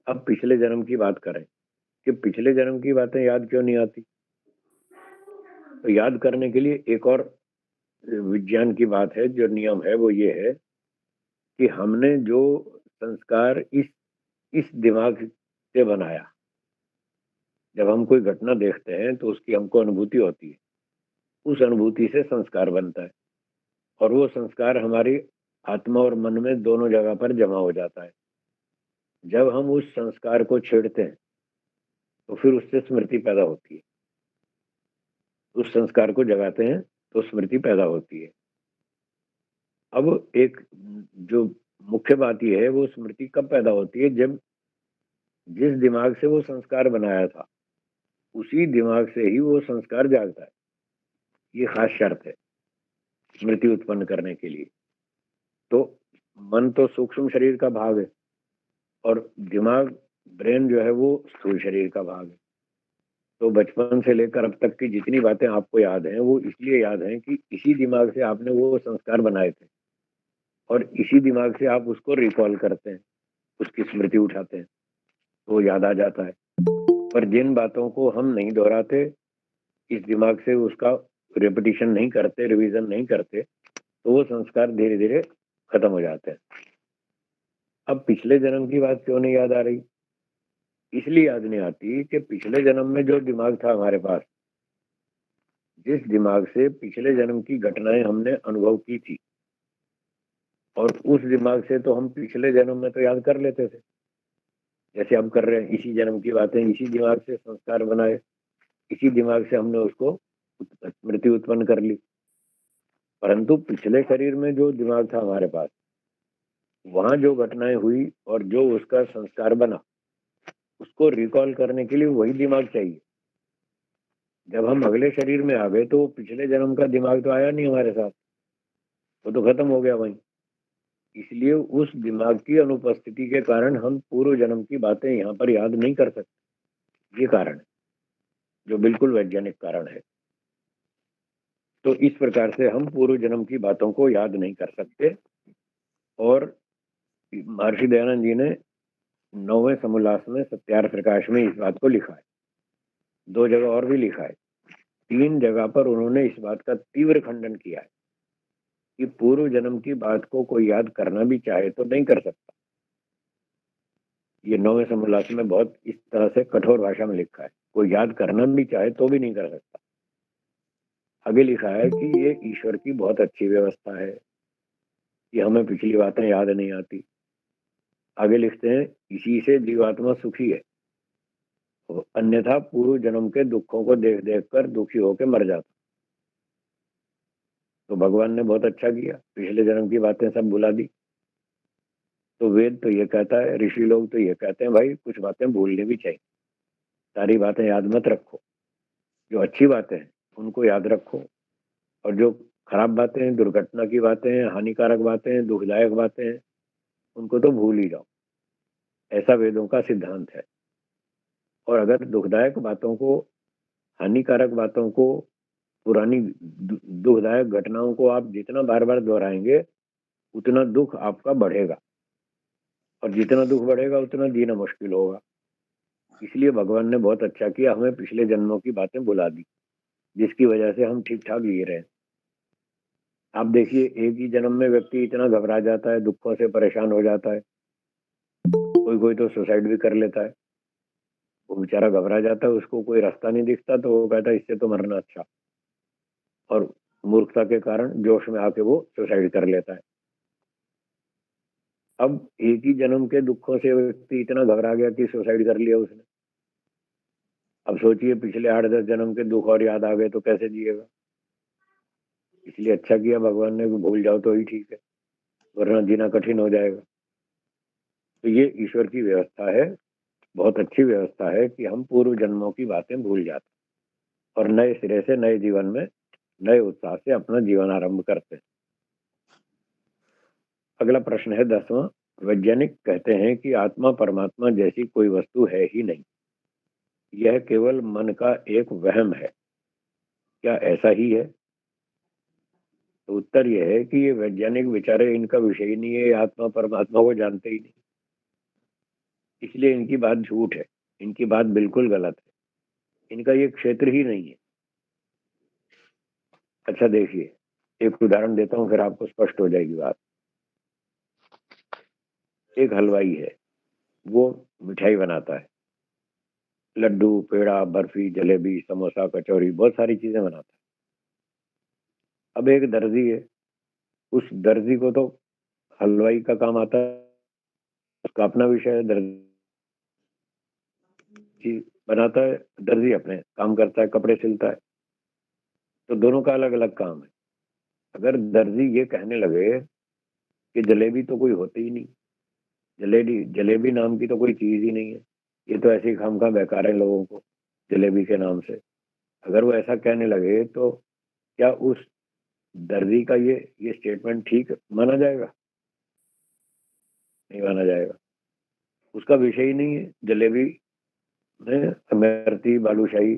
अब पिछले जन्म की बात करें कि पिछले जन्म की बातें याद क्यों नहीं आती? तो याद करने के लिए एक और विज्ञान की बात है, जो नियम है वो ये है कि हमने जो संस्कार इस दिमाग से बनाया, जब हम कोई घटना देखते हैं तो उसकी हमको अनुभूति होती है, उस अनुभूति से संस्कार बनता है और वो संस्कार हमारी आत्मा और मन में दोनों जगह पर जमा हो जाता है। जब हम उस संस्कार को छेड़ते हैं तो फिर उससे स्मृति पैदा होती है। उस संस्कार को जगाते हैं तो स्मृति पैदा होती है। अब एक जो मुख्य बात ये है, वो स्मृति कब पैदा होती है? जब जिस दिमाग से वो संस्कार बनाया था, उसी दिमाग से ही वो संस्कार जागता है। ये खास शर्त है स्मृति उत्पन्न करने के लिए। तो मन तो सूक्ष्म शरीर का भाग है और दिमाग, ब्रेन जो है वो स्थूल शरीर का भाग है। तो बचपन से लेकर अब तक की जितनी बातें आपको याद हैं, वो इसलिए याद हैं कि इसी दिमाग से आपने वो संस्कार बनाए थे और इसी दिमाग से आप उसको रिकॉल करते हैं, उसकी स्मृति उठाते हैं, तो वो याद आ जाता है। पर जिन बातों को हम नहीं दोहराते, इस दिमाग से उसका रिपीटिशन नहीं करते, रिवीजन नहीं करते, तो वो संस्कार धीरे धीरे खत्म हो जाते हैं। अब पिछले जन्म की बात क्यों नहीं याद आ रही? इसलिए याद नहीं आती कि पिछले जन्म में जो दिमाग था हमारे पास, जिस दिमाग से पिछले जन्म की घटनाएं हमने अनुभव की थी, और उस दिमाग से तो हम पिछले जन्म में तो याद कर लेते थे, जैसे हम कर रहे हैं। इसी जन्म की बातें इसी दिमाग से संस्कार बनाए, इसी दिमाग से हमने उसको स्मृति उत्पन्न कर ली। परंतु पिछले शरीर में जो दिमाग था हमारे पास, वहां जो घटनाएं हुई और जो उसका संस्कार बना, उसको रिकॉल करने के लिए वही दिमाग चाहिए। जब हम अगले शरीर में आ गए तो वो पिछले जन्म का दिमाग तो आया नहीं हमारे साथ, वो तो खत्म हो गया वहीं। इसलिए उस दिमाग की अनुपस्थिति के कारण हम पूर्व जन्म की बातें यहाँ पर याद नहीं कर सकते। ये कारण है, जो बिल्कुल वैज्ञानिक कारण है। तो इस प्रकार से हम पूर्व जन्म की बातों को याद नहीं कर सकते। और महर्षि दयानंद जी ने 9वें समोल्लास में सत्यार्थ प्रकाश में इस बात को लिखा है। 2 जगह और भी लिखा है। 3 जगह पर उन्होंने इस बात का तीव्र खंडन किया है कि पूर्व जन्म की बात को कोई याद करना भी चाहे तो नहीं कर सकता। ये 9वें समोल्लास में बहुत इस तरह से कठोर भाषा में लिखा है, कोई याद करना भी चाहे तो भी नहीं कर सकता। आगे लिखा है कि ये ईश्वर की बहुत अच्छी व्यवस्था है कि हमें पिछली बातें याद नहीं आती। आगे लिखते हैं, इसी से जीवात्मा सुखी है, तो अन्यथा पूर्व जन्म के दुखों को देख देख कर दुखी होकर मर जाता। तो भगवान ने बहुत अच्छा किया, पिछले जन्म की बातें सब भुला दी। तो वेद तो ये कहता है, ऋषि लोग तो ये कहते हैं, भाई कुछ बातें भूलनी भी चाहिए, सारी बातें याद मत रखो। जो अच्छी बातें हैं उनको याद रखो, और जो खराब बातें हैं, दुर्घटना की बातें हैं, हानिकारक बातें हैं, दुखदायक बातें हैं, उनको तो भूल ही जाओ। ऐसा वेदों का सिद्धांत है। और अगर दुखदायक बातों को, हानिकारक बातों को, पुरानी दुखदायक घटनाओं को आप जितना बार बार दोहराएंगे, उतना दुख आपका बढ़ेगा, और जितना दुख बढ़ेगा उतना जीना मुश्किल होगा। इसलिए भगवान ने बहुत अच्छा किया, हमें पिछले जन्मों की बातें बुला दी, जिसकी वजह से हम ठीक ठाक जी रहे हैं। आप देखिए, एक ही जन्म में व्यक्ति इतना घबरा जाता है, दुखों से परेशान हो जाता है। कोई कोई तो सुसाइड भी कर लेता है। वो बेचारा घबरा जाता है, उसको कोई रास्ता नहीं दिखता, तो वो कहता है इससे तो मरना अच्छा, और मूर्खता के कारण जोश में आके वो सुसाइड कर लेता है। अब एक ही जन्म के दुखों से व्यक्ति इतना घबरा गया कि सुसाइड कर लिया उसने। अब सोचिए, पिछले 8-10 जन्म के दुख और याद आ गए तो कैसे जिएगा? इसलिए अच्छा किया भगवान ने, भूल जाओ तो ही ठीक है, वरना जीना कठिन हो जाएगा। तो ये ईश्वर की व्यवस्था है, बहुत अच्छी व्यवस्था है कि हम पूर्व जन्मों की बातें भूल जाते हैं और नए सिरे से नए जीवन में नए उत्साह से अपना जीवन आरंभ करते हैं। अगला प्रश्न है 10वां। वैज्ञानिक कहते हैं कि आत्मा परमात्मा जैसी कोई वस्तु है ही नहीं, यह केवल मन का एक वहम है। क्या ऐसा ही है? तो उत्तर यह है कि ये वैज्ञानिक विचार इनका विषय ही नहीं है, आत्मा परमात्मा को जानते ही नहीं। इसलिए इनकी बात झूठ है, इनकी बात बिल्कुल गलत है, इनका ये क्षेत्र ही नहीं है। अच्छा देखिए, एक उदाहरण देता हूँ, फिर आपको स्पष्ट हो जाएगी बात। एक हलवाई है, वो मिठाई बनाता है, लड्डू, पेड़ा, बर्फी, जलेबी, समोसा, कचौरी, बहुत सारी चीजें बनाता है। अब एक दर्जी है, उस दर्जी को तो हलवाई का काम आता है, उसका अपना विषय है, दर्जी बनाता है, दर्जी अपने काम करता है, कपड़े सिलता है, तो दोनों का अलग अलग काम है। अगर दर्जी ये कहने लगे कि जलेबी तो कोई होती ही नहीं, जलेबी जलेबी नाम की तो कोई चीज ही नहीं है, ये तो ऐसे ही खामखा बेकार है लोगों को जलेबी के नाम से, अगर वो ऐसा कहने लगे तो क्या उस दर्जी का ये स्टेटमेंट ठीक माना जाएगा? नहीं माना जाएगा। उसका विषय ही नहीं है जलेबी में इमरती, बालूशाही,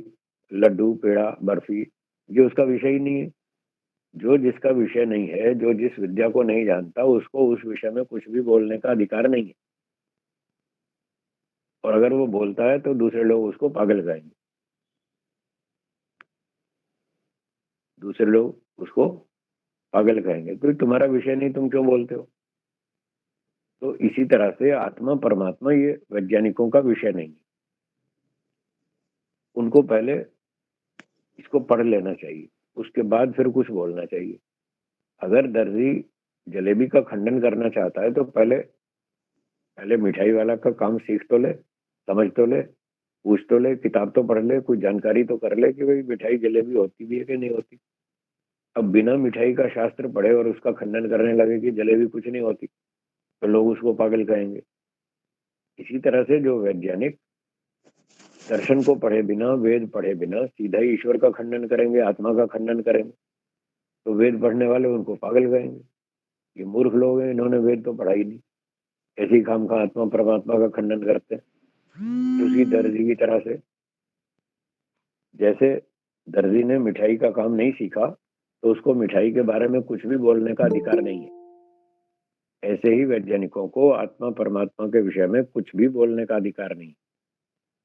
लड्डू, पेड़ा, बर्फी, ये उसका विषय ही नहीं है। जो जिसका विषय नहीं है, जो जिस विद्या को नहीं जानता, उसको उस विषय में कुछ भी बोलने का अधिकार नहीं है, और अगर वो बोलता है तो दूसरे लोग उसको पागल कहेंगे, दूसरे लोग उसको पागल कहेंगे, तो तुम्हारा विषय नहीं, तुम क्यों बोलते हो? तो इसी तरह से आत्मा परमात्मा ये वैज्ञानिकों का विषय नहीं है। उनको पहले इसको पढ़ लेना चाहिए, उसके बाद फिर कुछ बोलना चाहिए। अगर दर्जी जलेबी का खंडन करना चाहता है तो पहले पहले मिठाई वाला का काम सीख तो ले, समझ तो ले, पूछ तो ले, किताब तो पढ़ ले, कुछ जानकारी तो कर ले कि भाई मिठाई जलेबी होती भी है कि नहीं होती। अब बिना मिठाई का शास्त्र पढ़े और उसका खंडन करने लगे कि जलेबी कुछ नहीं होती, तो लोग उसको पागल कहेंगे। इसी तरह से जो वैज्ञानिक दर्शन को पढ़े बिना, वेद पढ़े बिना सीधा ही ईश्वर का खंडन करेंगे, आत्मा का खंडन करेंगे, तो वेद पढ़ने वाले उनको पागल कहेंगे, ये मूर्ख लोग हैं, इन्होंने वेद तो पढ़ा ही नहीं, ऐसे ही खामखा आत्मा परमात्मा का खंडन करते हैं। उसी दर्जी की तरह से, जैसे दर्जी ने मिठाई का काम नहीं सीखा तो उसको मिठाई के बारे में कुछ भी बोलने का अधिकार नहीं है, ऐसे ही वैज्ञानिकों को आत्मा परमात्मा के विषय में कुछ भी बोलने का अधिकार नहीं,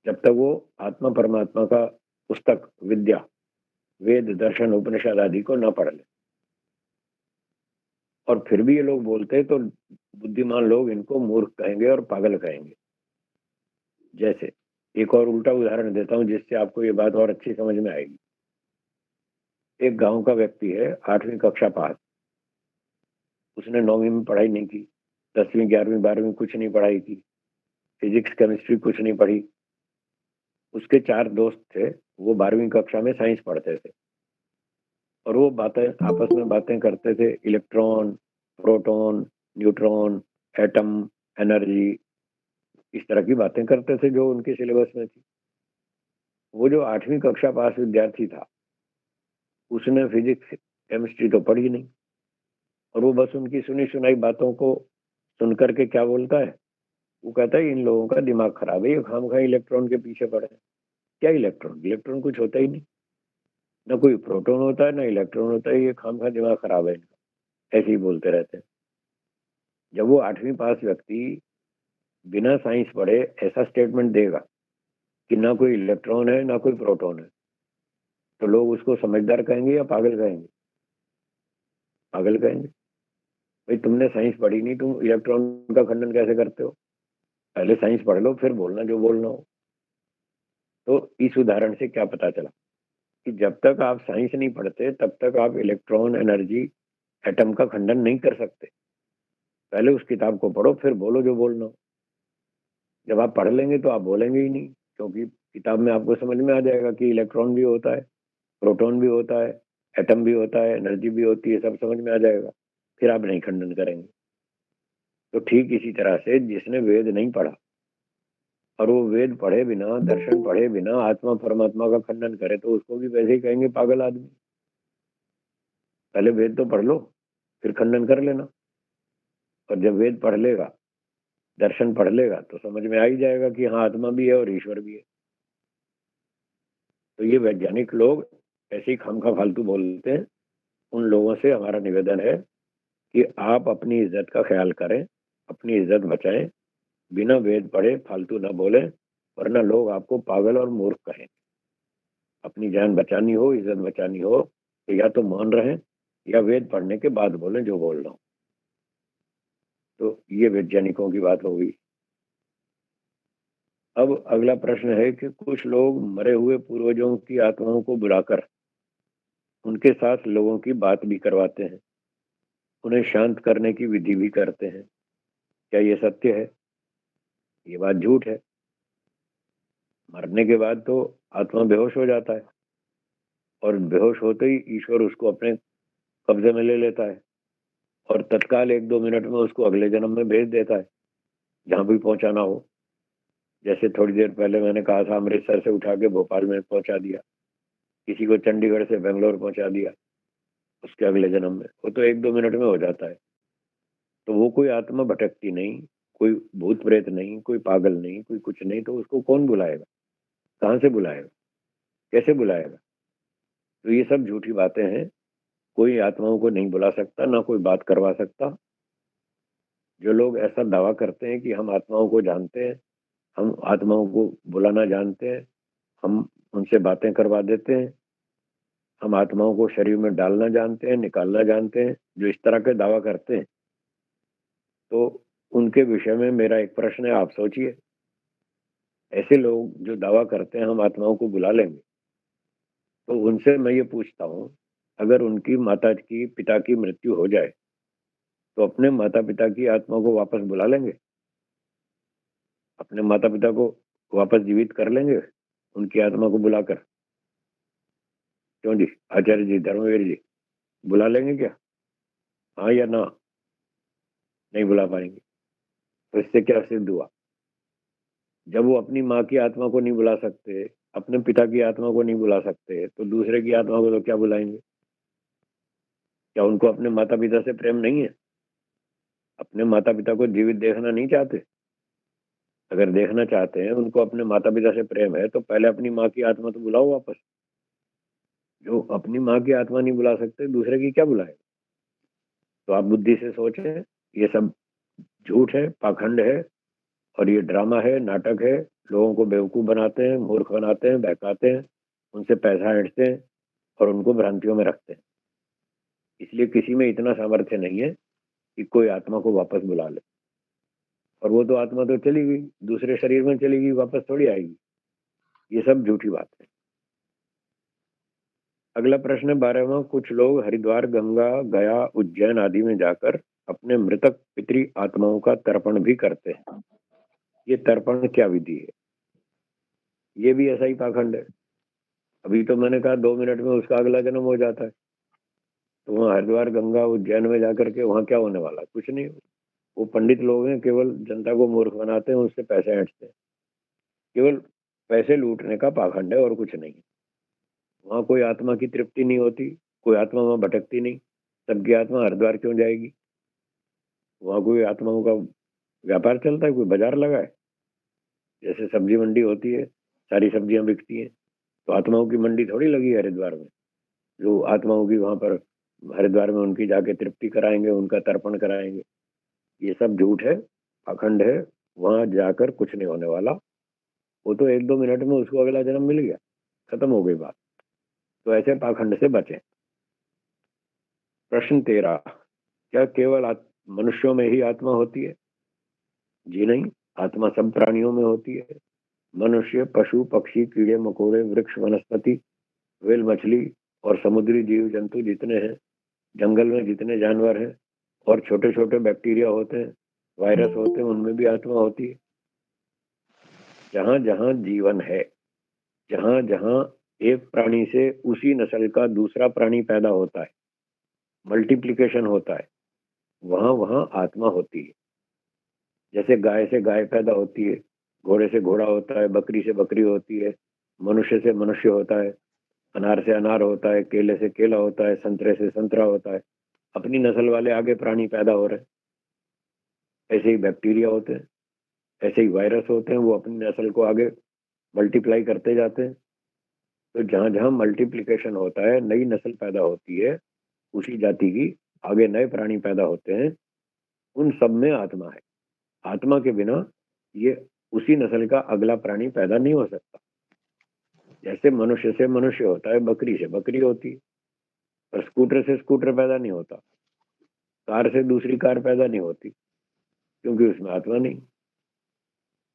जब तक वो आत्मा परमात्मा का पुस्तक, विद्या, वेद, दर्शन, उपनिषद आदि को न पढ़ ले। और फिर भी ये लोग बोलते हैं तो बुद्धिमान लोग इनको मूर्ख कहेंगे और पागल कहेंगे। जैसे एक और उल्टा उदाहरण देता हूं जिससे आपको ये बात और अच्छी समझ में आएगी। एक गांव का व्यक्ति है, 8वीं कक्षा पास, उसने 9वीं में पढ़ाई नहीं की, 10वीं, 11वीं, 12वीं कुछ नहीं पढ़ाई की, फिजिक्स, केमिस्ट्री कुछ नहीं पढ़ी। उसके 4 दोस्त थे, वो 12वीं कक्षा में साइंस पढ़ते थे, और वो बातें आपस में बातें करते थे, electron, proton, neutron, atom, energy, इस तरह की बातें करते थे जो उनके सिलेबस में थी। वो जो 8वीं कक्षा पास विद्यार्थी था, उसने फिजिक्स, केमिस्ट्री तो पढ़ी नहीं, और वो बस उनकी सुनी सुनाई बातों को सुन करके क्या बोलता है, वो कहता है इन लोगों का दिमाग खराब है, ये खामखा इलेक्ट्रॉन के पीछे पड़े हैं। क्या इलेक्ट्रॉन? इलेक्ट्रॉन कुछ होता ही नहीं, ना कोई प्रोटॉन होता है ना इलेक्ट्रॉन होता है, ये खामखा दिमाग खराब है इनका, ऐसे ही बोलते रहते हैं। जब वो 8वीं पास व्यक्ति बिना साइंस पढ़े ऐसा स्टेटमेंट देगा कि ना कोई इलेक्ट्रॉन है ना कोई प्रोटॉन है, तो लोग उसको समझदार कहेंगे या पागल कहेंगे? पागल कहेंगे। भाई तुमने साइंस पढ़ी नहीं, तुम इलेक्ट्रॉन का खंडन कैसे करते हो? पहले साइंस पढ़ लो फिर बोलना जो बोलना हो। तो इस उदाहरण से क्या पता चला कि जब तक आप साइंस नहीं पढ़ते तब तक आप इलेक्ट्रॉन, एनर्जी, एटम का खंडन नहीं कर सकते। पहले उस किताब को पढ़ो फिर बोलो जो बोलना हो। जब आप पढ़ लेंगे तो आप बोलेंगे ही नहीं, क्योंकि किताब में आपको समझ में आ जाएगा कि इलेक्ट्रॉन भी होता है, प्रोटॉन भी होता है, एटम भी होता है, एनर्जी भी होती है, सब समझ में आ जाएगा, फिर आप नहीं खंडन करेंगे। तो ठीक इसी तरह से जिसने वेद नहीं पढ़ा और वो वेद पढ़े बिना, दर्शन पढ़े बिना आत्मा परमात्मा का खंडन करे, तो उसको भी वैसे ही कहेंगे पागल आदमी। पहले वेद तो पढ़ लो फिर खंडन कर लेना, और जब वेद पढ़ लेगा, दर्शन पढ़ लेगा, तो समझ में आ ही जाएगा कि हाँ आत्मा भी है और ईश्वर भी है। तो ये वैज्ञानिक लोग ऐसे ही खामखा फालतू बोलते हैं। उन लोगों से हमारा निवेदन है कि आप अपनी इज्जत का ख्याल करें, अपनी इज्जत बचाएं, बिना वेद पढ़े फालतू ना बोले, वरना लोग आपको पागल और मूर्ख कहें। अपनी जान बचानी हो, इज्जत बचानी हो, तो या तो मौन रहें या वेद पढ़ने के बाद बोलें जो बोल रहा हूँ। तो ये वैज्ञानिकों की बात हो गई। अब अगला प्रश्न है कि कुछ लोग मरे हुए पूर्वजों की आत्माओं को बुलाकर उनके साथ लोगों की बात भी करवाते हैं, उन्हें शांत करने की विधि भी करते हैं। क्या ये सत्य है? ये बात झूठ है। मरने के बाद तो आत्मा बेहोश हो जाता है और बेहोश होते ही ईश्वर उसको अपने कब्जे में ले लेता है और तत्काल 1-2 मिनट में उसको अगले जन्म में भेज देता है, जहां भी पहुंचाना हो। जैसे थोड़ी देर पहले मैंने कहा था, अमृतसर से उठा के भोपाल में पहुंचा दिया, किसी को चंडीगढ़ से बेंगलोर पहुंचा दिया, उसके अगले जन्म में। वो तो 1-2 मिनट में हो जाता है। तो वो कोई आत्मा भटकती नहीं, कोई भूत प्रेत नहीं, कोई पागल नहीं, कोई कुछ नहीं। तो उसको कौन बुलाएगा? कहाँ से बुलाएगा? कैसे बुलाएगा? तो ये सब झूठी बातें हैं। कोई आत्माओं को नहीं बुला सकता, ना कोई बात करवा सकता। जो लोग ऐसा दावा करते हैं कि हम आत्माओं को जानते हैं, हम आत्माओं को बुलाना जानते हैं, हम उनसे बातें करवा देते हैं, हम आत्माओं को शरीर में डालना जानते हैं, निकालना जानते हैं, जो इस तरह के दावा करते हैं, तो उनके विषय में मेरा एक प्रश्न है, आप सोचिए। ऐसे लोग जो दावा करते हैं हम आत्माओं को बुला लेंगे, तो उनसे मैं ये पूछता हूँ, अगर उनकी माता की पिता की मृत्यु हो जाए, तो अपने माता पिता की आत्मा को वापस बुला लेंगे? अपने माता पिता को वापस जीवित कर लेंगे उनकी आत्मा को बुलाकर? क्यों जी? आचार्य जी, धर्मवीर जी, बुला लेंगे क्या? हाँ या ना? नहीं बुला पाएंगे। तो इससे क्या सिद्ध हुआ? जब वो अपनी माँ की आत्मा को नहीं बुला सकते, अपने पिता की आत्मा को नहीं बुला सकते, तो दूसरे की आत्मा को तो क्या बुलाएंगे? क्या उनको अपने माता पिता से प्रेम नहीं है? अपने माता पिता को जीवित देखना नहीं चाहते? अगर देखना चाहते हैं, उनको अपने माता पिता से प्रेम है, तो पहले अपनी माँ की आत्मा तो बुलाओ वापस। जो अपनी माँ की आत्मा नहीं बुला सकते, दूसरे की क्या बुलाए? तो आप बुद्धि से सोचें, ये सब झूठ है, पाखंड है, और ये ड्रामा है, नाटक है। लोगों को बेवकूफ बनाते हैं, मूर्ख बनाते हैं, बहकाते हैं, उनसे पैसा ऐंठते हैं और उनको भ्रांतियों में रखते हैं। इसलिए किसी में इतना सामर्थ्य नहीं है कि कोई आत्मा को वापस बुला ले। और वो तो आत्मा तो चली गई, दूसरे शरीर में चली गई, वापस थोड़ी आएगी। ये सब झूठी बात है। अगला प्रश्न 12वां, कुछ लोग हरिद्वार, गंगा, गया, उज्जैन आदि में जाकर अपने मृतक पितरी आत्माओं का तर्पण भी करते हैं। ये तर्पण क्या विधि है? ये भी ऐसा ही पाखंड है। अभी तो मैंने कहा 2 मिनट में उसका अगला जन्म हो जाता है। तो वहाँ हरिद्वार, गंगा, उज्जैन में जाकर के वहाँ क्या होने वाला है? कुछ नहीं। वो पंडित लोग हैं, केवल जनता को मूर्ख बनाते हैं, उससे पैसे ऐंठते हैं। केवल पैसे लूटने का पाखंड है और कुछ नहीं। वहाँ कोई आत्मा की तृप्ति नहीं होती, कोई आत्मा वहाँ भटकती नहीं। सबकी आत्मा हरिद्वार क्यों जाएगी? वहाँ कोई आत्माओं का व्यापार चलता है, कोई बाजार लगा है? जैसे सब्जी मंडी होती है, सारी सब्जियां बिकती हैं, तो आत्माओं की मंडी थोड़ी लगी है हरिद्वार में, जो आत्माओं की वहां पर हरिद्वार में उनकी जाके तृप्ति कराएंगे, उनका तर्पण कराएंगे। ये सब झूठ है, पाखंड है। वहां जाकर कुछ नहीं होने वाला। वो तो 1-2 मिनट में उसको अगला जन्म मिल गया, खत्म हो गई बात। तो ऐसे पाखंड से बचें। प्रश्न 13, क्या केवल मनुष्यों में ही आत्मा होती है? जी नहीं, आत्मा सब प्राणियों में होती है। मनुष्य, पशु, पक्षी, कीड़े मकोड़े, वृक्ष, वनस्पति, व्हेल, मछली और समुद्री जीव जंतु जितने हैं, जंगल में जितने जानवर हैं, और छोटे छोटे बैक्टीरिया होते हैं, वायरस होते हैं, उनमें भी आत्मा होती है। जहां जहां जीवन है, जहां जहां एक प्राणी से उसी नस्ल का दूसरा प्राणी पैदा होता है, मल्टीप्लिकेशन होता है, वहां वहां आत्मा होती है। जैसे गाय से गाय पैदा होती है, घोड़े से घोड़ा होता है, बकरी से बकरी होती है, मनुष्य से मनुष्य होता है, अनार से अनार होता है, केले से केला होता है, संतरे से संतरा होता है। अपनी नस्ल वाले आगे प्राणी पैदा हो रहे हैं। ऐसे ही बैक्टीरिया होते हैं, ऐसे ही वायरस होते हैं, वो अपनी नस्ल को आगे मल्टीप्लाई करते जाते हैं। तो जहां जहां मल्टीप्लिकेशन होता है, नई नस्ल पैदा होती है, उसी जाति की आगे नए प्राणी पैदा होते हैं, उन सब में आत्मा है। आत्मा के बिना ये उसी नस्ल का अगला प्राणी पैदा नहीं हो सकता। जैसे मनुष्य से मनुष्य होता है, बकरी से बकरी होती है, पर स्कूटर से स्कूटर पैदा नहीं होता, कार से दूसरी कार पैदा नहीं होती, क्योंकि उसमें आत्मा नहीं।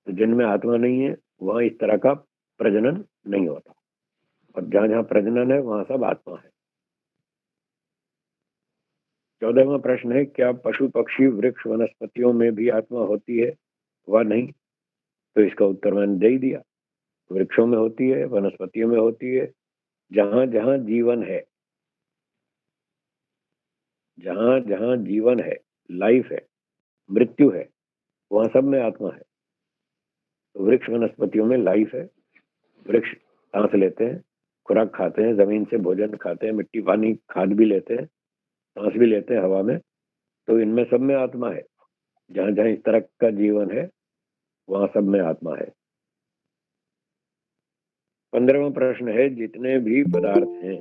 तो जिनमें आत्मा नहीं है वहां इस तरह का प्रजनन नहीं होता, और जहां जहां प्रजनन है वहां सब आत्मा है। 14वां प्रश्न है, क्या पशु पक्षी वृक्ष वनस्पतियों में भी आत्मा होती है वह नहीं? तो इसका उत्तर मैंने दे ही दिया। वृक्षों में होती है, वनस्पतियों में होती है, जहां जहां जीवन है, जहां जहां जीवन है, लाइफ है, मृत्यु है, वहां सब में आत्मा है। तो वृक्ष वनस्पतियों में लाइफ है। वृक्ष सांस लेते हैं, खुराक खाते हैं, जमीन से भोजन खाते हैं, मिट्टी पानी खाद भी लेते हैं, सांस भी लेते हैं हवा में। तो इनमें सब में आत्मा है। जहां जहां इस तरह का जीवन है वहां सब में आत्मा है। 15वां प्रश्न है, जितने भी पदार्थ हैं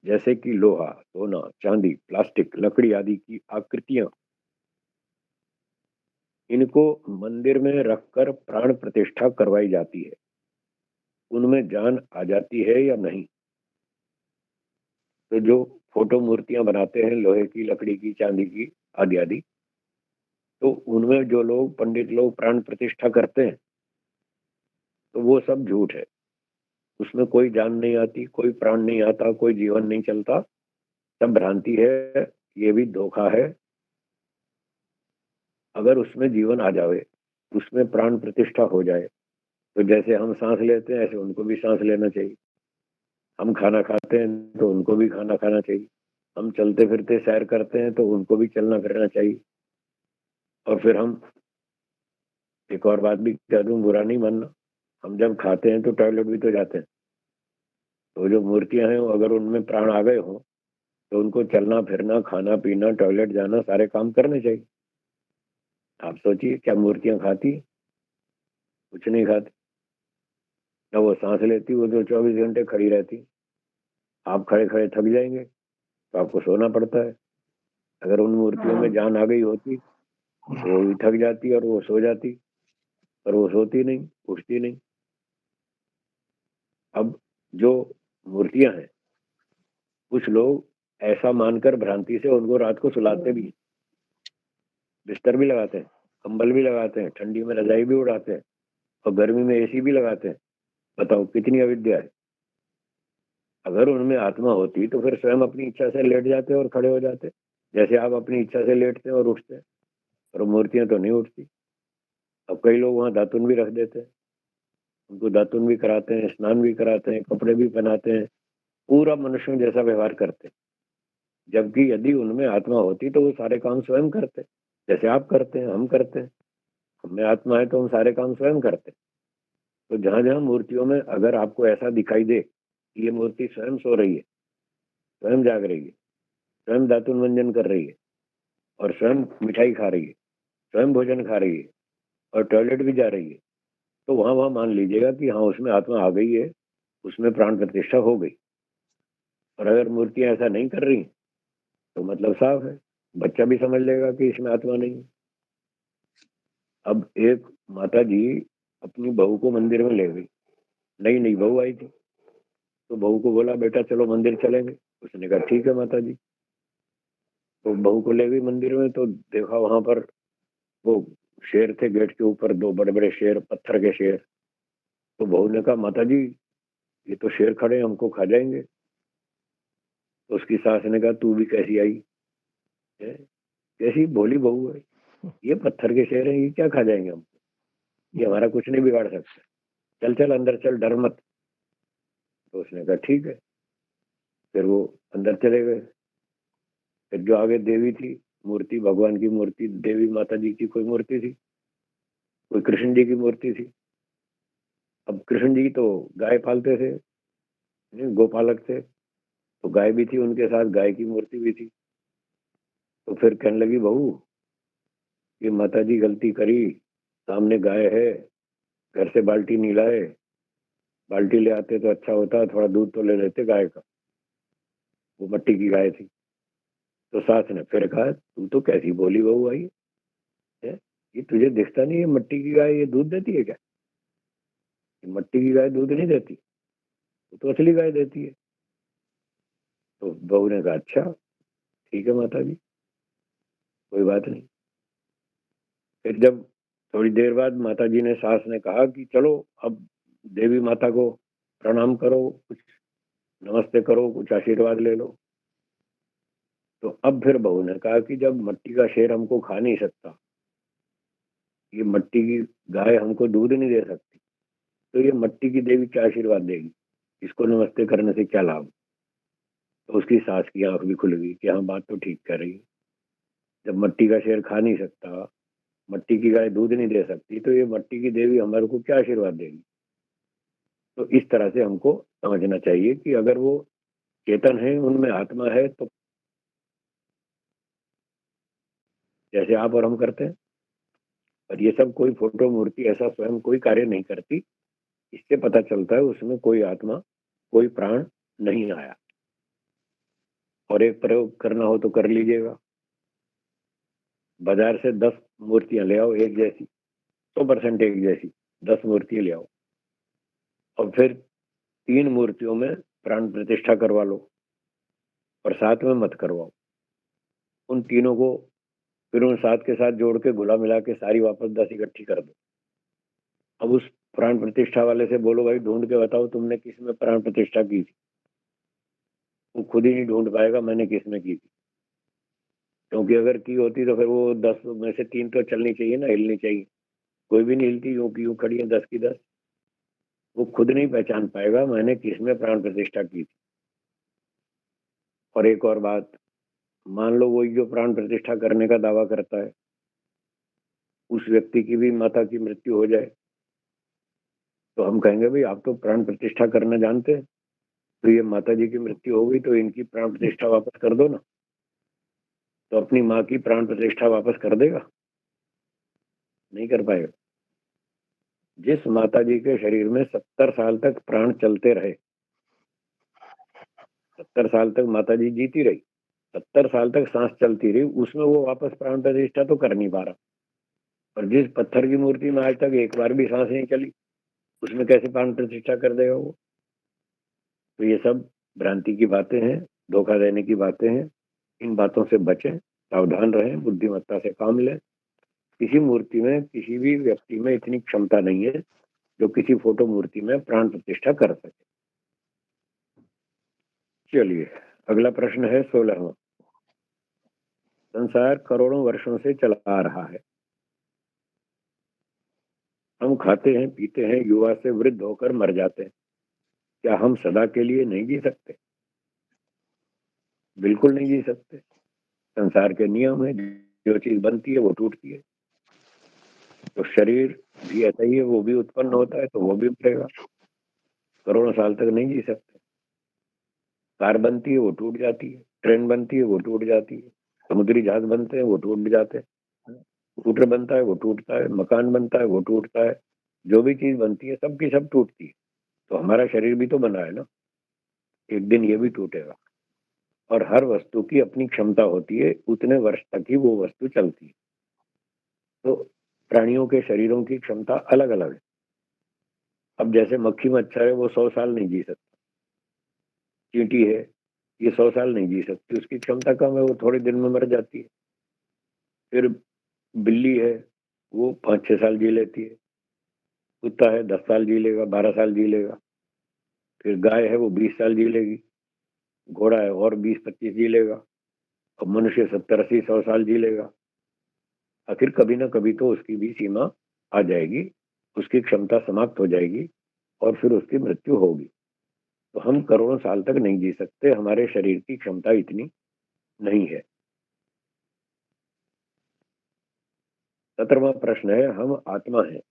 जैसे कि लोहा, सोना, चांदी, प्लास्टिक, लकड़ी आदि की आकृतियां, इनको मंदिर में रखकर प्राण प्रतिष्ठा करवाई जाती है, उनमें जान आ जाती है या नहीं? तो जो फोटो मूर्तियां बनाते हैं लोहे की, लकड़ी की, चांदी की आदि आदि, तो उनमें जो लोग पंडित लोग प्राण प्रतिष्ठा करते हैं, तो वो सब झूठ है। उसमें कोई जान नहीं आती, कोई प्राण नहीं आता, कोई जीवन नहीं चलता, सब भ्रांति है, ये भी धोखा है। अगर उसमें जीवन आ जाए, उसमें प्राण प्रतिष्ठा हो जाए, तो जैसे हम सांस लेते हैं ऐसे उनको भी सांस लेना चाहिए। हम खाना खाते हैं तो उनको भी खाना खाना चाहिए। हम चलते फिरते सैर करते हैं तो उनको भी चलना फिरना चाहिए। और फिर हम एक और बात भी कह दूं, बुरा नहीं मानना, हम जब खाते हैं तो टॉयलेट भी तो जाते हैं। तो जो मूर्तियां हैं अगर उनमें प्राण आ गए हो तो उनको चलना फिरना, खाना पीना, टॉयलेट जाना, सारे काम करने चाहिए। आप सोचिए, क्या मूर्तियां खाती? कुछ नहीं खाती। ना वो सांस लेती, वो तो 24 घंटे खड़ी रहती। आप खड़े खड़े थक जाएंगे तो आपको सोना पड़ता है। अगर उन मूर्तियों में जान आ गई होती तो वो भी थक जाती और वो सो जाती, पर वो सोती नहीं, उठती नहीं। अब जो मूर्तियां हैं, कुछ लोग ऐसा मानकर भ्रांति से उनको रात को सुलाते भी हैं, बिस्तर भी लगाते हैं, कंबल भी लगाते हैं, ठंडी में रजाई भी उड़ाते हैं, और गर्मी में एसी भी लगाते हैं। बताओ कितनी अविद्या है। अगर उनमें आत्मा होती तो फिर स्वयं अपनी इच्छा से लेट जाते और खड़े हो जाते, जैसे आप अपनी इच्छा से लेटते हैं और उठते हैं। और मूर्तियां तो नहीं उठती। अब कई लोग वहां दातुन भी रख देते हैं, उनको दातुन भी कराते हैं, स्नान भी कराते हैं, कपड़े भी पहनाते हैं, पूरा मनुष्यों जैसा व्यवहार करते हैं। जबकि यदि उनमें आत्मा होती तो वो सारे काम स्वयं करते, जैसे आप करते हैं, हम करते हैं। हमें आत्मा है तो हम सारे काम स्वयं करते हैं। तो जहां जहां मूर्तियों में अगर आपको ऐसा दिखाई दे कि ये मूर्ति स्वयं सो रही है, स्वयं जाग रही है, स्वयं दातुन मंजन कर रही है, और स्वयं मिठाई खा रही है, स्वयं भोजन खा रही है, और टॉयलेट भी जा रही है, तो वहां वहां मान लीजिएगा कि हाँ उसमें आत्मा आ गई है, उसमें प्राण प्रतिष्ठा हो गई। और अगर मूर्तियां ऐसा नहीं कर रही तो मतलब साफ है, बच्चा भी समझ लेगा कि इसमें आत्मा नहीं है। अब एक माता जी अपनी बहू को मंदिर में ले गई, नई नई बहू आई थी, तो बहू को बोला बेटा चलो मंदिर चलेंगे। उसने कहा ठीक है माता जी। तो बहू को ले गई मंदिर में, तो देखा वहां पर वो शेर थे गेट के ऊपर, दो बड़े बड़े शेर, पत्थर के शेर। तो बहू ने कहा माता जी ये तो शेर खड़े हैं, हमको खा जाएंगे। तो उसकी सास ने कहा तू भी कैसी आई है, कैसी भोली बहू है, ये पत्थर के शेर हैं, ये क्या खा जाएंगे हम, ये हमारा कुछ नहीं बिगाड़ सकते, चल चल अंदर चल, डर मत। तो उसने कहा ठीक है। फिर वो अंदर चले गए। फिर जो आगे देवी थी, मूर्ति, भगवान की मूर्ति, देवी माता जी की कोई मूर्ति थी, कोई कृष्ण जी की मूर्ति थी। अब कृष्ण जी तो गाय पालते थे, गोपालक थे, तो गाय भी थी उनके साथ, गाय की मूर्ति भी थी। तो फिर कहने लगी बहू कि माता जी गलती करी, सामने गाय है, घर से बाल्टी नहीं लाए, बाल्टी ले आते तो अच्छा होता, थोड़ा दूध तो ले लेते गाय का। वो मट्टी की गाय थी। तो सास ने फिर कहा तू तो कैसी बोली बहू आई है, ये तुझे दिखता नहीं है मट्टी की गाय ये दूध देती है क्या? ये मट्टी की गाय दूध नहीं देती, वो तो असली गाय देती है। तो बहू ने कहा अच्छा ठीक है माता जी, कोई बात नहीं। फिर जब थोड़ी देर बाद माता जी ने, सास ने कहा कि चलो अब देवी माता को प्रणाम करो, कुछ नमस्ते करो, कुछ आशीर्वाद ले लो। तो अब फिर बहू ने कहा कि जब मट्टी का शेर हमको खा नहीं सकता, ये मट्टी की गाय हमको दूध नहीं दे सकती, तो ये मट्टी की देवी क्या आशीर्वाद देगी, इसको नमस्ते करने से क्या लाभ? तो उसकी सास की आंख भी खुल गई कि हाँ बात तो ठीक कर रही है। जब मट्टी का शेर खा नहीं सकता, मट्टी की गाय दूध नहीं दे सकती, तो ये मट्टी की देवी हमारे को क्या आशीर्वाद देगी? तो इस तरह से हमको समझना चाहिए कि अगर वो चेतन है, उनमें आत्मा है, तो जैसे आप और हम करते हैं, और ये सब कोई फोटो मूर्ति ऐसा स्वयं कोई कार्य नहीं करती। इससे पता चलता है उसमें कोई आत्मा, कोई प्राण नहीं आया। और एक प्रयोग करना हो तो कर लीजिएगा, बाजार से 10 मूर्तियां ले आओ एक जैसी, 100% एक जैसी 10 मूर्तियां ले आओ, और फिर 3 मूर्तियों में प्राण प्रतिष्ठा करवा लो, और साथ में मत करवाओ। उन तीनों को फिर उन 7 के साथ जोड़ के घुला मिला के सारी वापस 10 इकट्ठी कर दो। अब उस प्राण प्रतिष्ठा वाले से बोलो भाई ढूंढ के बताओ तुमने किस में प्राण प्रतिष्ठा की थी। वो खुद ही नहीं ढूंढ पाएगा मैंने किस में की थी, क्योंकि अगर की होती तो फिर वो 10 में से 3 तो चलनी चाहिए ना, हिलनी चाहिए। कोई भी नहीं हिलती, यूं की यूं खड़ी है 10 की 10। वो खुद नहीं पहचान पाएगा मैंने किस में प्राण प्रतिष्ठा की थी। और एक और बात, मान लो वही जो प्राण प्रतिष्ठा करने का दावा करता है, उस व्यक्ति की भी माता की मृत्यु हो जाए, तो हम कहेंगे भाई आप तो प्राण प्रतिष्ठा करना जानते हैं, तो ये माता जी की मृत्यु हो गई तो इनकी प्राण प्रतिष्ठा वापस कर दो ना। तो अपनी माँ की प्राण प्रतिष्ठा वापस कर देगा? नहीं कर पाएगा। जिस माता जी के शरीर में 70 साल तक प्राण चलते रहे, 70 साल तक माता जी जीती रही, 70 साल तक सांस चलती रही, उसमें वो वापस प्राण प्रतिष्ठा तो कर नहीं पा रहा। और जिस पत्थर की मूर्ति में आज तक एक बार भी सांस नहीं चली, उसमें कैसे प्राण प्रतिष्ठा कर देगा वो? तो ये सब भ्रांति की बातें हैं, धोखा देने की बातें हैं। इन बातों से बचें, सावधान रहें, बुद्धिमत्ता से काम लें। किसी मूर्ति में, किसी भी व्यक्ति में इतनी क्षमता नहीं है जो किसी फोटो मूर्ति में प्राण प्रतिष्ठा कर सके। चलिए, अगला प्रश्न है 16वां। संसार करोड़ों वर्षों से चला आ रहा है। हम खाते हैं, पीते हैं, युवा से वृद्ध होकर मर जाते हैं। क्या हम सदा के लिए नहीं जी सकते? बिल्कुल नहीं जी सकते। संसार के नियम है, जो चीज बनती है वो टूटती है। तो शरीर भी ऐसा ही है, वो भी उत्पन्न होता है तो वो भी मरेगा। करोड़ों साल तक नहीं जी सकते। कार बनती है वो टूट जाती है, ट्रेन बनती है वो टूट जाती है, समुद्री जहाज बनते हैं वो टूट जाते हैं, स्कूटर बनता है वो टूटता है, मकान बनता है वो टूटता है। जो भी चीज बनती है सबकी सब टूटती है। तो हमारा शरीर भी तो बना है ना, एक दिन ये भी टूटेगा। और हर वस्तु की अपनी क्षमता होती है, उतने वर्ष तक ही वो वस्तु चलती है। तो प्राणियों के शरीरों की क्षमता अलग अलग है। अब जैसे मक्खी मच्छर है वो 100 साल नहीं जी सकता, चींटी है ये 100 साल नहीं जी सकती, उसकी क्षमता कम है, वो थोड़े दिन में मर जाती है। फिर बिल्ली है वो 5-6 साल जी लेती है, कुत्ता है 10 साल जी लेगा, 12 साल जी लेगा। फिर गाय है वो 20 साल जी लेगी, घोड़ा है और 20-25 जी लेगा, और मनुष्य 70-80-100 साल जी लेगा। आखिर कभी ना कभी तो उसकी भी सीमा आ जाएगी, उसकी क्षमता समाप्त हो जाएगी, और फिर उसकी मृत्यु होगी। तो हम करोड़ों साल तक नहीं जी सकते, हमारे शरीर की क्षमता इतनी नहीं है। 17वां प्रश्न है, हम आत्मा हैं,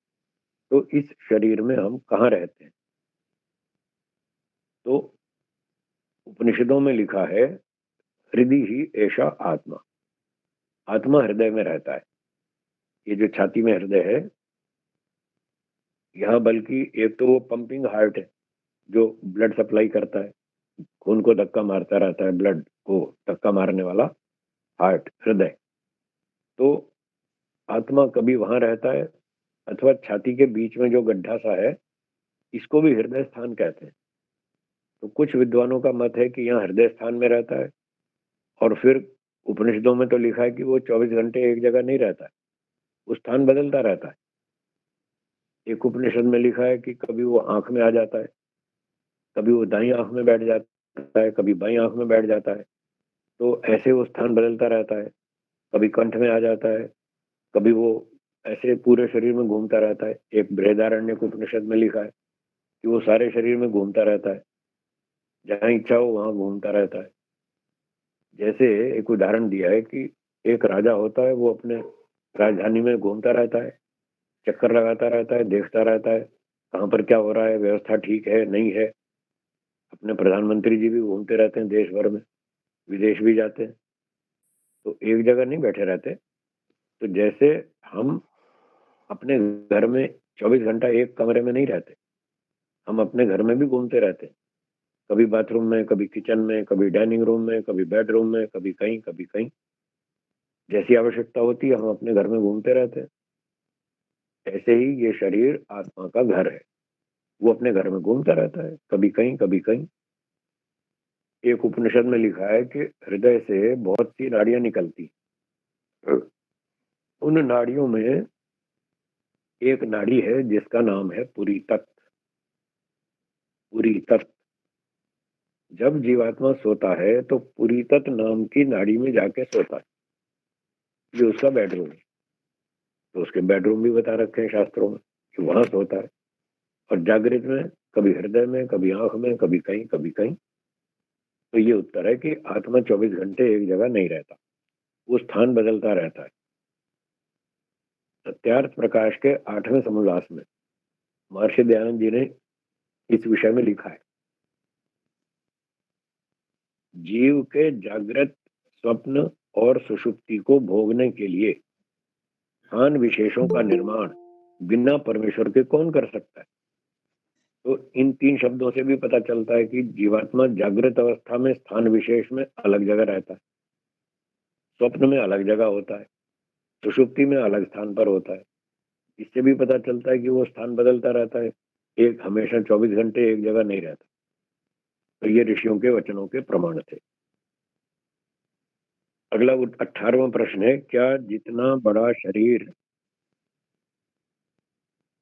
तो इस शरीर में हम कहाँ रहते हैं? तो उपनिषदों में लिखा है, हृदय ही ऐसा आत्मा। आत्मा हृदय में रहता है। ये जो छाती में हृदय है, यहाँ बल्कि एक तो वो पंपिंग हार्ट है जो ब्लड सप्लाई करता है, खून को धक्का मारता रहता है, ब्लड को धक्का मारने वाला हार्ट, हृदय। तो आत्मा कभी वहां रहता है, अथवा छाती के बीच में जो गड्ढा सा है, इसको भी हृदय स्थान कहते हैं। तो कुछ विद्वानों का मत है कि यहाँ हृदय स्थान में रहता है, और फिर उपनिषदों में तो लिखा है कि वो 24 घंटे एक जगह नहीं रहता है, वो स्थान बदलता रहता है। एक उपनिषद में लिखा है कि कभी वो आंख में आ जाता है, कभी वो दाईं आंख में बैठ जाता है, कभी बाईं आंख में बैठ जाता है। तो ऐसे वो स्थान बदलता रहता है। कभी कंठ में आ जाता है, कभी वो ऐसे पूरे शरीर में घूमता रहता है। एक बृहदारण्यक उपनिषद में लिखा है कि वो सारे शरीर में घूमता रहता है, जहाँ इच्छा हो वहां घूमता रहता है। जैसे एक उदाहरण दिया है कि एक राजा होता है, वो अपने राजधानी में घूमता रहता है, चक्कर लगाता रहता है, देखता रहता है कहाँ पर क्या हो रहा है, व्यवस्था ठीक है नहीं है। अपने प्रधानमंत्री जी भी घूमते रहते हैं देश भर में, विदेश भी जाते हैं, तो एक जगह नहीं बैठे रहते। तो जैसे हम अपने घर में 24 घंटा एक कमरे में नहीं रहते, हम अपने घर में भी घूमते रहते हैं। कभी बाथरूम में, कभी किचन में, कभी डाइनिंग रूम में, कभी बेडरूम में, कभी कहीं कभी कहीं। जैसी आवश्यकता होती है हम अपने घर में घूमते रहते हैं। ऐसे ही ये शरीर आत्मा का घर है, वो अपने घर में घूमता रहता है, कभी कहीं कभी कहीं। एक उपनिषद में लिखा है कि हृदय से बहुत सी नाड़ियां निकलती, उन नाड़ियों में एक नाड़ी है जिसका नाम है पुरी तत्व। पुरी तत्व, जब जीवात्मा सोता है तो पुरी तत्व नाम की नाड़ी में जाके सोता है, जो उसका बेडरूम है। तो उसके बेडरूम भी बता रखे हैं शास्त्रों में कि वहां सोता है। और जागृत में कभी हृदय में, कभी आंख में, कभी कहीं कभी कहीं। तो ये उत्तर है कि आत्मा 24 घंटे एक जगह नहीं रहता, वो स्थान बदलता रहता है। सत्यार्थ प्रकाश के 8वें समुल्लास में महर्षि दयानंद जी ने इस विषय में लिखा है, जीव के जागृत, स्वप्न और सुषुप्ति को भोगने के लिए स्थान विशेषों का निर्माण बिना परमेश्वर के कौन कर सकता है। तो इन 3 शब्दों से भी पता चलता है कि जीवात्मा जागृत अवस्था में स्थान विशेष में अलग जगह रहता है, स्वप्न में अलग जगह होता है, सुषुप्ति में अलग स्थान पर होता है। इससे भी पता चलता है कि वो स्थान बदलता रहता है, एक हमेशा 24 घंटे एक जगह नहीं रहता। तो ये ऋषियों के वचनों के प्रमाण थे। अगला 18वां प्रश्न है, क्या जितना बड़ा शरीर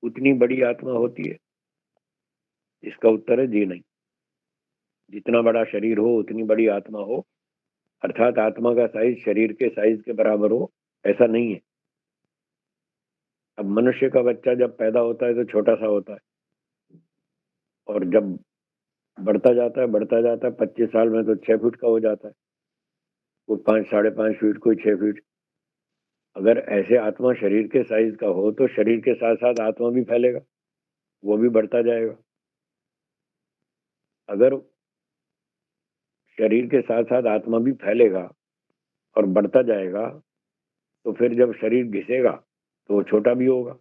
उतनी बड़ी आत्मा होती है? इसका उत्तर है जी नहीं। जितना बड़ा शरीर हो उतनी बड़ी आत्मा हो, अर्थात आत्मा का साइज शरीर के साइज के बराबर हो, ऐसा नहीं है। अब मनुष्य का बच्चा जब पैदा होता है तो छोटा सा होता है, और जब बढ़ता जाता है 25 साल में तो 6 फीट का हो जाता है, कोई 5 साढ़े 5 फीट, कोई 6 फीट। अगर ऐसे आत्मा शरीर के साइज का हो तो शरीर के साथ साथ आत्मा भी फैलेगा, वो भी बढ़ता जाएगा। अगर शरीर के साथ साथ आत्मा भी फैलेगा और बढ़ता जाएगा, तो फिर जब शरीर घिसेगा तो वो छोटा भी होगा।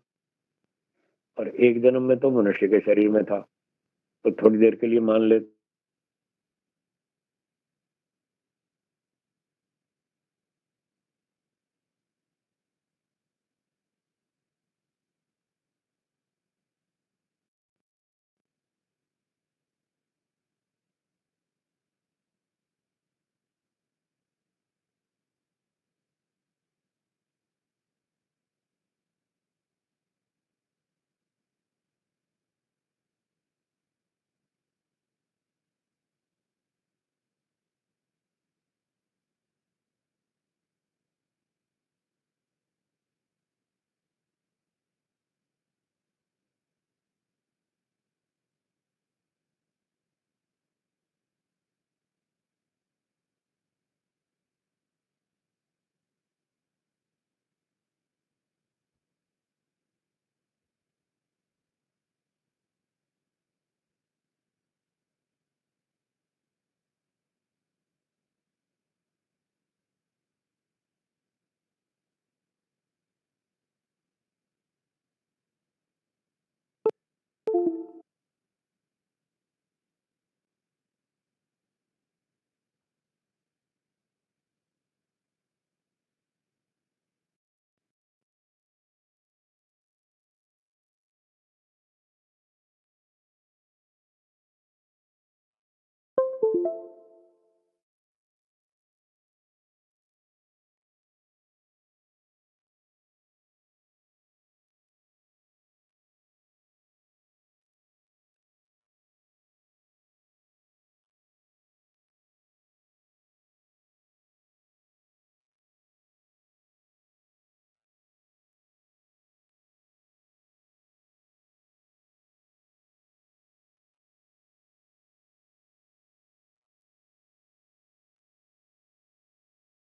और एक जन्म में तो मनुष्य के शरीर में था, तो थोड़ी देर के लिए मान लेते